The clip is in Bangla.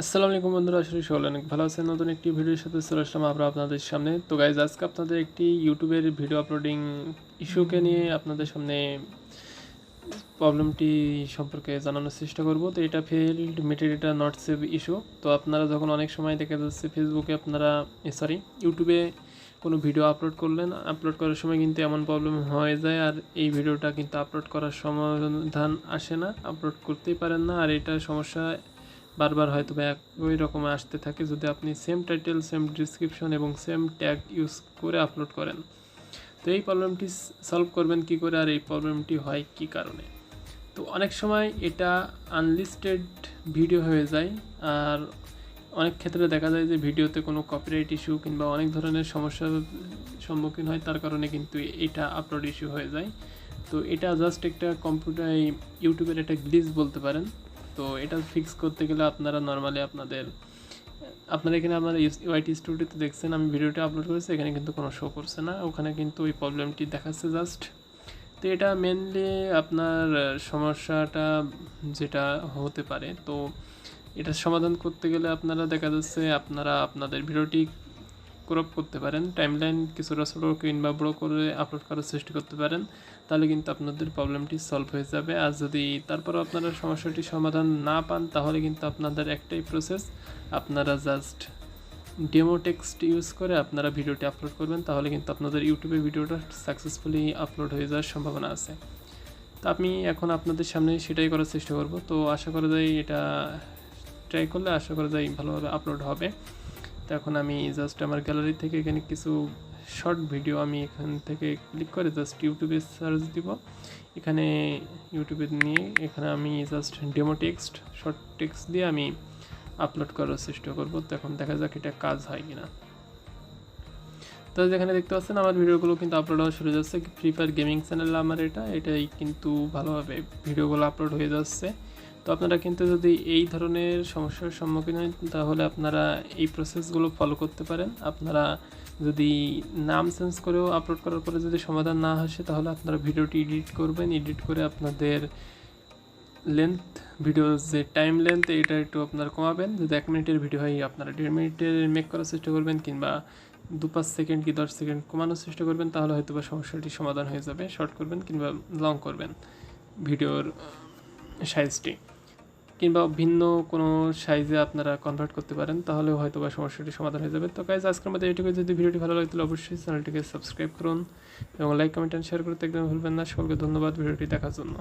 আসসালামু আলাইকুম বন্ধুরা, আসলে সকলে অনেক ভালো আছেন। নতুন একটি ভিডিওর সাথে চলে আসলাম আমরা আপনাদের সামনে। তো গাইজ, আজকে আপনাদের একটি ইউটিউবের ভিডিও আপলোডিং ইস্যুকে নিয়ে আপনাদের সামনে প্রবলেমটি সম্পর্কে জানানোর চেষ্টা করব। তো এটা failed metadata not save issue. তো আপনারা যখন অনেক সময় দেখা যাচ্ছে ফেসবুকে আপনারা ইউটিউবে কোনো ভিডিও আপলোড করলেন, আপলোড করার সময় কিন্তু এমন প্রবলেম হয়ে যায়, আর এই ভিডিওটা কিন্তু আপলোড করার সমাধান আসে না, আপলোড করতেই পারেন না। আর এটা সমস্যা বারবার হয়তো বা একই রকম আসতে থাকে যদি আপনি সেম টাইটেল, সেম ডিসক্রিপশন এবং সেম ট্যাগ ইউজ করে আপলোড করেন। তো এই প্রবলেমটি সলভ করবেন কি করে, আর এই প্রবলেমটি হয় কি কারণে? তো অনেক সময় এটা আনলিস্টেড ভিডিও হয়ে যায়, আর অনেক ক্ষেত্রে দেখা যায় যে ভিডিওতে কোনো কপিরাইট ইস্যু কিংবা অনেক ধরনের সমস্যার সম্মুখীন হয়, তার কারণে কিন্তু এটা আপলোড ইস্যু হয়ে যায়। তো এটা জাস্ট একটা ইউটিউবের একটা গ্লিচ বলতে পারেন। তো এটা ফিক্স করতে গেলে আপনারা নর্মালি আপনারা এখানে আমার ওয়াইটি স্টুডিওতে দেখছেন আমি ভিডিওটা আপলোড করেছি, এখানে কিন্তু কোনো শো করছে না, ওখানে কিন্তু ওই প্রবলেমটি দেখাচ্ছে জাস্ট। তো এটা মেনলি আপনার সমস্যাটা যেটা হতে পারে, তো এটা সমাধান করতে গেলে আপনারা দেখা যাচ্ছে আপনারা আপনাদের ভিডিওটি ক্রপ করতে পারেন, টাইমলাইন কিছুটা ছোটো কিংবা বড়ো করে আপলোড করার চেষ্টা করতে পারেন, তাহলে কিন্তু আপনাদের প্রবলেমটি সলভ হয়ে যাবে। আর যদি তারপরও আপনারা সমস্যাটি সমাধান না পান, তাহলে কিন্তু আপনাদের একটাই প্রসেস, আপনারা জাস্ট ডেমো টেক্সট ইউজ করে আপনারা ভিডিওটি আপলোড করবেন, তাহলে কিন্তু আপনাদের ইউটিউবে ভিডিওটা সাকসেসফুলি আপলোড হয়ে যাওয়ার সম্ভাবনা আছে। তো আমি এখন আপনাদের সামনে সেটাই করার চেষ্টা করব। তো আশা করা যায় এটা ট্রাই করলে আশা করা যায় ভালোভাবে আপলোড হবে। তো এখন আমি জাস্ট আমার গ্যালারি থেকে এখানে কিছু শর্ট ভিডিও আমি এখান থেকে ক্লিক করে জাস্ট ইউটিউবে সার্চ দিব। এখানে ইউটিউবে নিয়ে এখানে আমি just demo text, short text দিয়ে আমি আপলোড করার চেষ্টা করব। তো এখন দেখা যাক এটা কাজ হয় কিনা। তো যেখানে দেখতে পাচ্ছেন আমার ভিডিওগুলো কিন্তু আপলোড হওয়া শুরু যাচ্ছে। ফ্রি ফায়ার গেমিং চ্যানেল আমার এটাই কিন্তু ভালোভাবে ভিডিওগুলো আপলোড হয়ে যাচ্ছে। তো আপনারা কিন্তু যদি এই ধরনের সমস্যার সম্মুখীন হয়, তাহলে আপনারা এই প্রসেসগুলো ফলো করতে পারেন। আপনারা যদি নাম চেঞ্জ করেও আপলোড করার পরে যদি সমাধান না আসে, তাহলে আপনারা ভিডিওটি এডিট করবেন, এডিট করে আপনাদের লেন্থ, ভিডিওর যে টাইম লেন্থ এটা একটু আপনারা কমাবেন। যদি 1 মিনিটের ভিডিও হয় আপনারা 1.5 মিনিটের মেক করার চেষ্টা করবেন, কিংবা 2-5 সেকেন্ড কি 10 সেকেন্ড কমানোর চেষ্টা করবেন, তাহলে হয়তো বা সমস্যাটি সমাধান হয়ে যাবে। শর্ট করবেন কিংবা লং করবেন ভিডিওর সাইজটি, কিংবা ভিন্ন কোনো সাইজে আপনারা কনভার্ট করতে পারেন, তাহলে হয়তো বা সমস্যাটি সমাধান হয়ে যাবে। তো গাইজ, আজকের মধ্যে এইটুকু। যদি ভিডিওটি ভালো লাগে তাহলে অবশ্যই চ্যানেলটিকে সাবস্ক্রাইব করুন এবং লাইক, কমেন্ট অ্যান্ড শেয়ার করতে একদম ভুলবেন না। সকলকে ধন্যবাদ ভিডিওটি দেখার জন্য।